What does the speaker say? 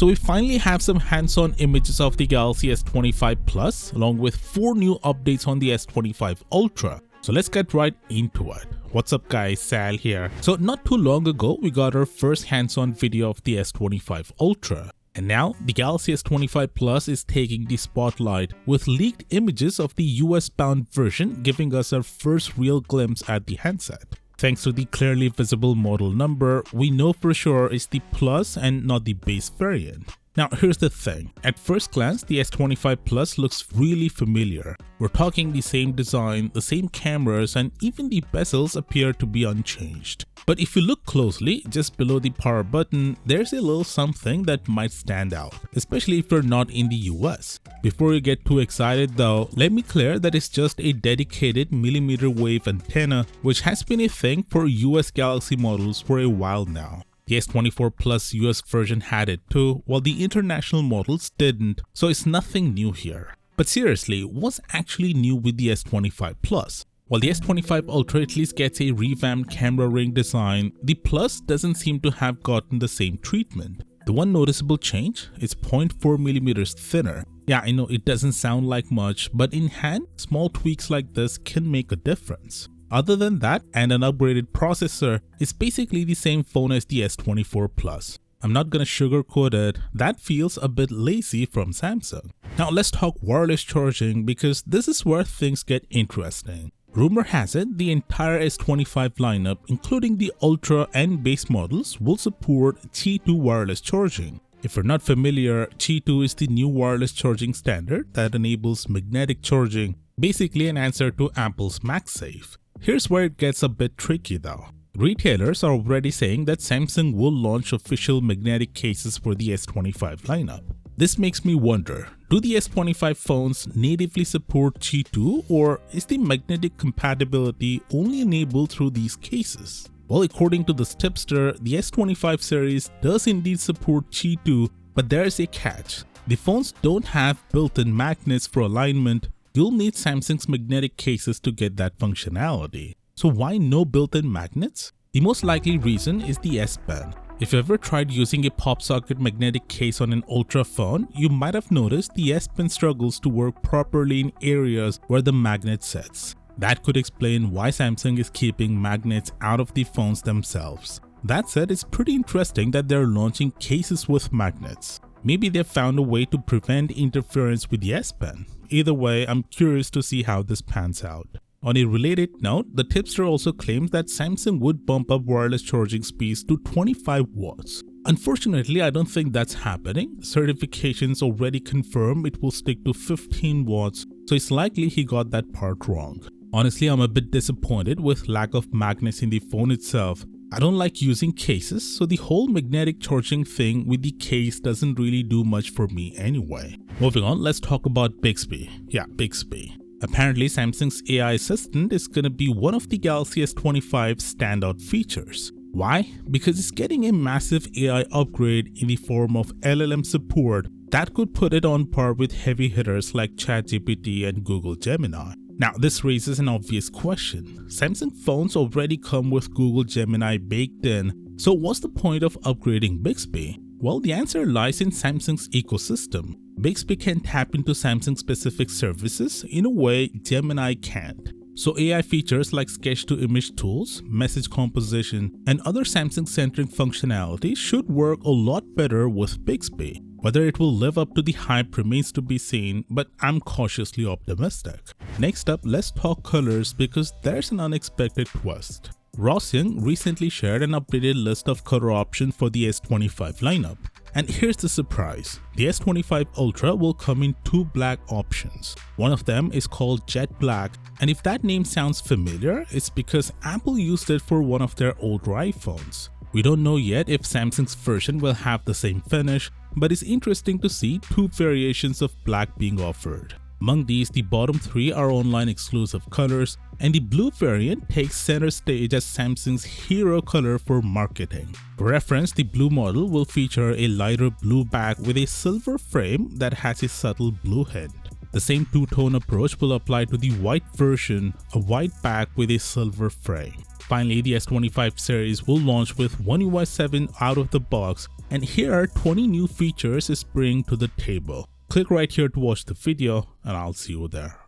So we finally have some hands-on images of the Galaxy S25 Plus along with 4 new updates on the S25 Ultra. So let's get right into it. What's up guys, Sal here. So not too long ago we got our first hands-on video of the S25 Ultra. And now the Galaxy S25 Plus is taking the spotlight with leaked images of the US bound version giving us our first real glimpse at the handset. Thanks to the clearly visible model number, we know for sure it's the Plus and not the base variant. Now here's the thing, at first glance the S25 Plus looks really familiar. We're talking the same design, the same cameras, and even the bezels appear to be unchanged. But if you look closely, just below the power button, there's a little something that might stand out, especially if you're not in the US. Before you get too excited though, let me clear that it's just a dedicated millimeter wave antenna, which has been a thing for US Galaxy models for a while now. The S24 Plus US version had it too, while the international models didn't, so it's nothing new here. But seriously, what's actually new with the S25 Plus? While the S25 Ultra at least gets a revamped camera ring design, the Plus doesn't seem to have gotten the same treatment. The one noticeable change is 0.4mm thinner. Yeah, I know it doesn't sound like much, but in hand, small tweaks like this can make a difference. Other than that, and an upgraded processor, it's basically the same phone as the S24 Plus. I'm not gonna sugarcoat it, that feels a bit lazy from Samsung. Now let's talk wireless charging because this is where things get interesting. Rumor has it the entire S25 lineup, including the Ultra and base models, will support Qi 2 wireless charging. If you're not familiar, Qi 2 is the new wireless charging standard that enables magnetic charging, basically an answer to Apple's MagSafe. Here's where it gets a bit tricky though. Retailers are already saying that Samsung will launch official magnetic cases for the S25 lineup. This makes me wonder, do the S25 phones natively support Qi 2 or is the magnetic compatibility only enabled through these cases? Well, according to this tipster, the S25 series does indeed support Qi 2, but there's a catch. The phones don't have built-in magnets for alignment. You'll need Samsung's magnetic cases to get that functionality. So why no built-in magnets? The most likely reason is the S Pen. If you ever tried using a pop socket magnetic case on an Ultra phone, you might have noticed the S Pen struggles to work properly in areas where the magnet sits. That could explain why Samsung is keeping magnets out of the phones themselves. That said, it's pretty interesting that they're launching cases with magnets. Maybe they've found a way to prevent interference with the S Pen. Either way, I'm curious to see how this pans out. On a related note, the tipster also claims that Samsung would bump up wireless charging speeds to 25 watts. Unfortunately, I don't think that's happening. Certifications already confirm it will stick to 15 watts, so it's likely he got that part wrong. Honestly, I'm a bit disappointed with lack of magnets in the phone itself. I don't like using cases, so the whole magnetic charging thing with the case doesn't really do much for me anyway. Moving on, let's talk about Bixby. Yeah, Bixby. Apparently, Samsung's AI assistant is gonna be one of the Galaxy S25's standout features. Why? Because it's getting a massive AI upgrade in the form of LLM support that could put it on par with heavy hitters like ChatGPT and Google Gemini. Now, this raises an obvious question. Samsung phones already come with Google Gemini baked in, so what's the point of upgrading Bixby? Well, the answer lies in Samsung's ecosystem. Bixby can tap into Samsung-specific services in a way Gemini can't. So AI features like sketch-to-image tools, message composition, and other Samsung-centric functionality should work a lot better with Bixby. Whether it will live up to the hype remains to be seen, but I'm cautiously optimistic. Next up, let's talk colors because there's an unexpected twist. Ross Young recently shared an updated list of color options for the S25 lineup. And here's the surprise, the S25 Ultra will come in 2 black options. One of them is called Jet Black, and if that name sounds familiar, it's because Apple used it for one of their older iPhones. We don't know yet if Samsung's version will have the same finish, but it's interesting to see 2 variations of black being offered. Among these, the bottom 3 are online exclusive colors, and the blue variant takes center stage as Samsung's hero color for marketing. For reference, the blue model will feature a lighter blue back with a silver frame that has a subtle blue hint. The same two-tone approach will apply to the white version, a white back with a silver frame. Finally, the S25 series will launch with One UI 7 out of the box, and here are 20 new features it's bringing to the table. Click right here to watch the video, and I'll see you there.